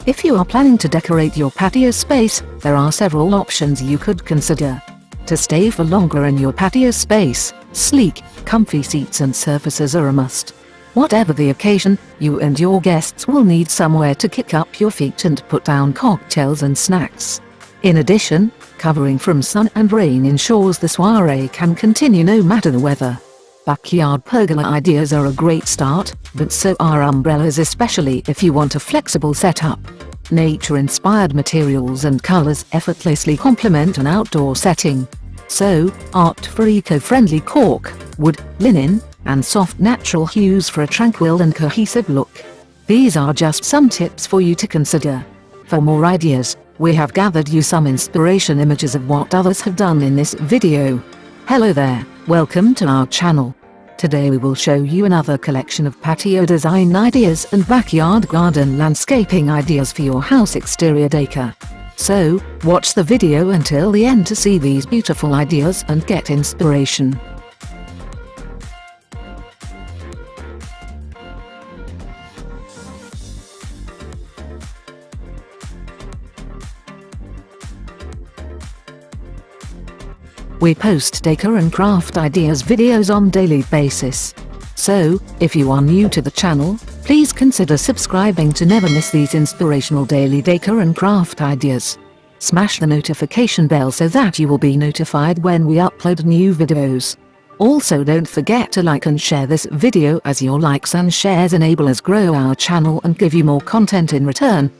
If you are planning to decorate your patio space, there are several options you could consider. To stay for longer in your patio space, sleek, comfy seats and surfaces are a must. Whatever the occasion, you and your guests will need somewhere to kick up your feet and put down cocktails and snacks. In addition, covering from sun and rain ensures the soiree can continue no matter the weather. Backyard pergola ideas are a great start, but so are umbrellas, especially if you want a flexible setup. Nature-inspired materials and colors effortlessly complement an outdoor setting. So, opt for eco-friendly cork, wood, linen, and soft natural hues for a tranquil and cohesive look. These are just some tips for you to consider. For more ideas, we have gathered you some inspiration images of what others have done in this video. Hello there, welcome to our channel. Today we will show you another collection of patio design ideas and backyard garden landscaping ideas for your house exterior decor. So, watch the video until the end to see these beautiful ideas and get inspiration. We post decor and craft ideas videos on daily basis. So, if you are new to the channel, please consider subscribing to never miss these inspirational daily decor and craft ideas. Smash the notification bell so that you will be notified when we upload new videos. Also, don't forget to like and share this video, as your likes and shares enable us grow our channel and give you more content in return.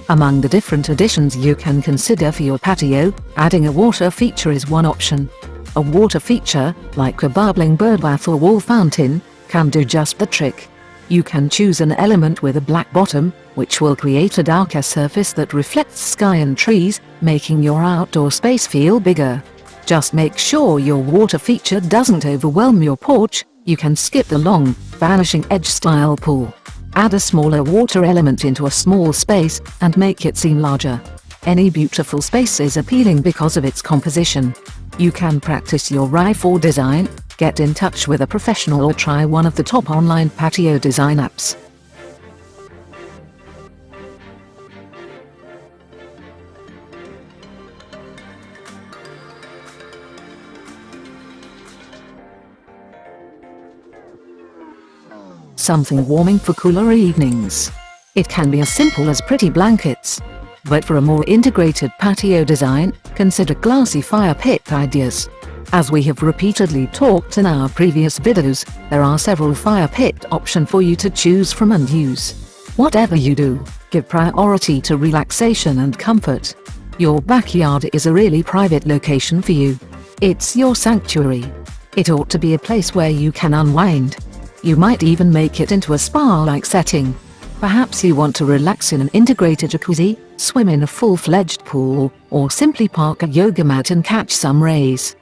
Among the different additions you can consider for your patio, adding a water feature is one option. A water feature, like a bubbling bird bath or wall fountain, can do just the trick. You can choose an element with a black bottom, which will create a darker surface that reflects sky and trees, making your outdoor space feel bigger. Just make sure your water feature doesn't overwhelm your porch. You can skip the long, vanishing edge-style pool. Add a smaller water element into a small space, and make it seem larger. Any beautiful space is appealing because of its composition. You can practice your riff or design, get in touch with a professional or try one of the top online patio design apps. Something warming for cooler evenings. It can be as simple as pretty blankets. But for a more integrated patio design, consider glassy fire pit ideas. As we have repeatedly talked in our previous videos, there are several fire pit options for you to choose from and use. Whatever you do, give priority to relaxation and comfort. Your backyard is a really private location for you. It's your sanctuary. It ought to be a place where you can unwind. You might even make it into a spa-like setting. Perhaps you want to relax in an integrated jacuzzi, swim in a full-fledged pool, or simply park a yoga mat and catch some rays.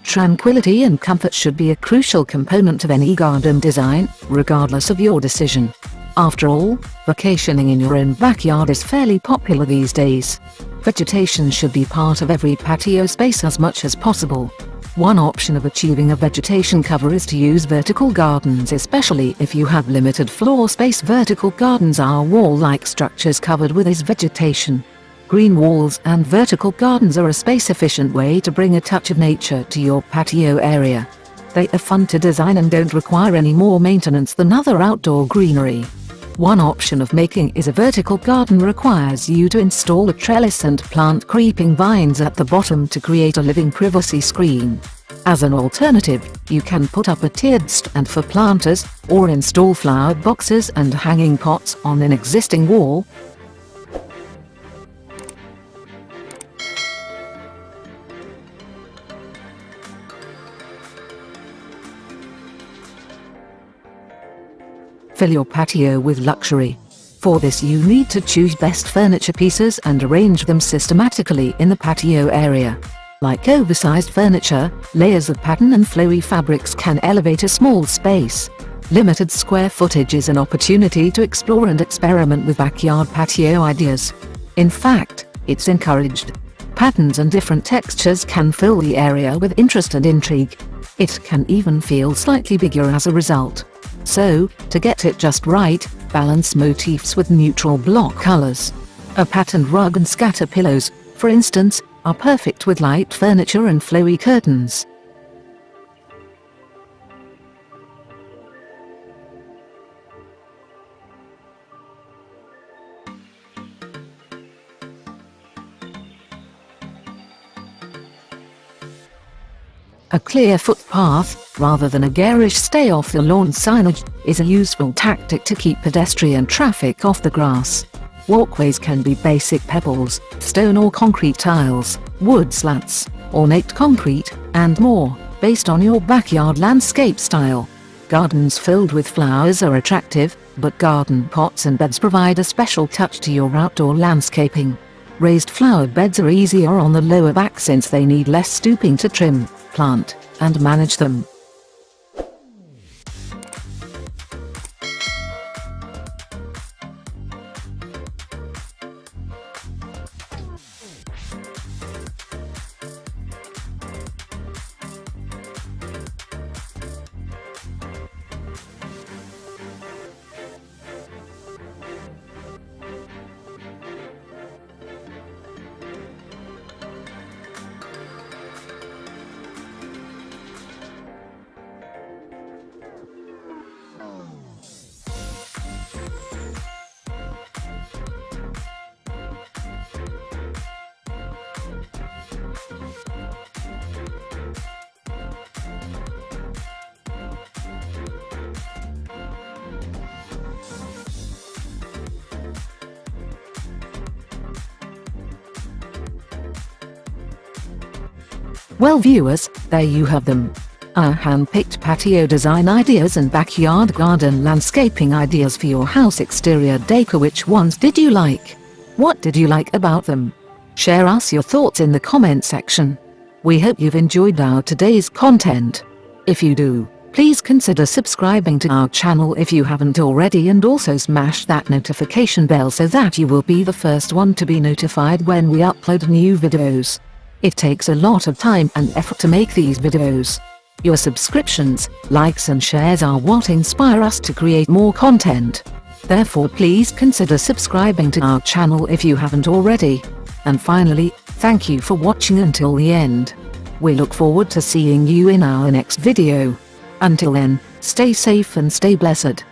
Tranquility and comfort should be a crucial component of any garden design, regardless of your decision. After all, vacationing in your own backyard is fairly popular these days. Vegetation should be part of every patio space as much as possible. One option of achieving a vegetation cover is to use vertical gardens, especially if you have limited floor space. Vertical gardens are wall-like structures covered with this vegetation. Green walls and vertical gardens are a space-efficient way to bring a touch of nature to your patio area. They are fun to design and don't require any more maintenance than other outdoor greenery. One option of making is a vertical garden requires you to install a trellis and plant creeping vines at the bottom to create a living privacy screen. As an alternative, you can put up a tiered stand for planters, or install flower boxes and hanging pots on an existing wall. Fill your patio with luxury. For this you need to choose best furniture pieces and arrange them systematically in the patio area. Like oversized furniture, layers of pattern and flowy fabrics can elevate a small space. Limited square footage is an opportunity to explore and experiment with backyard patio ideas. In fact, it's encouraged. Patterns and different textures can fill the area with interest and intrigue. It can even feel slightly bigger as a result. So, to get it just right, balance motifs with neutral block colors. A patterned rug and scatter pillows, for instance, are perfect with light furniture and flowy curtains. A clear footpath, rather than a garish stay off the lawn signage, is a useful tactic to keep pedestrian traffic off the grass. Walkways can be basic pebbles, stone or concrete tiles, wood slats, ornate concrete, and more, based on your backyard landscape style. Gardens filled with flowers are attractive, but garden pots and beds provide a special touch to your outdoor landscaping. Raised flower beds are easier on the lower back since they need less stooping to trim, plant, and manage them. Well viewers, there you have them. Our hand-picked patio design ideas and backyard garden landscaping ideas for your house exterior decor. Which ones did you like? What did you like about them? Share us your thoughts in the comment section. We hope you've enjoyed our today's content. If you do, please consider subscribing to our channel if you haven't already, and also smash that notification bell so that you will be the first one to be notified when we upload new videos. It takes a lot of time and effort to make these videos. Your subscriptions, likes and shares are what inspire us to create more content. Therefore, please consider subscribing to our channel if you haven't already. And finally, thank you for watching until the end. We look forward to seeing you in our next video. Until then, stay safe and stay blessed.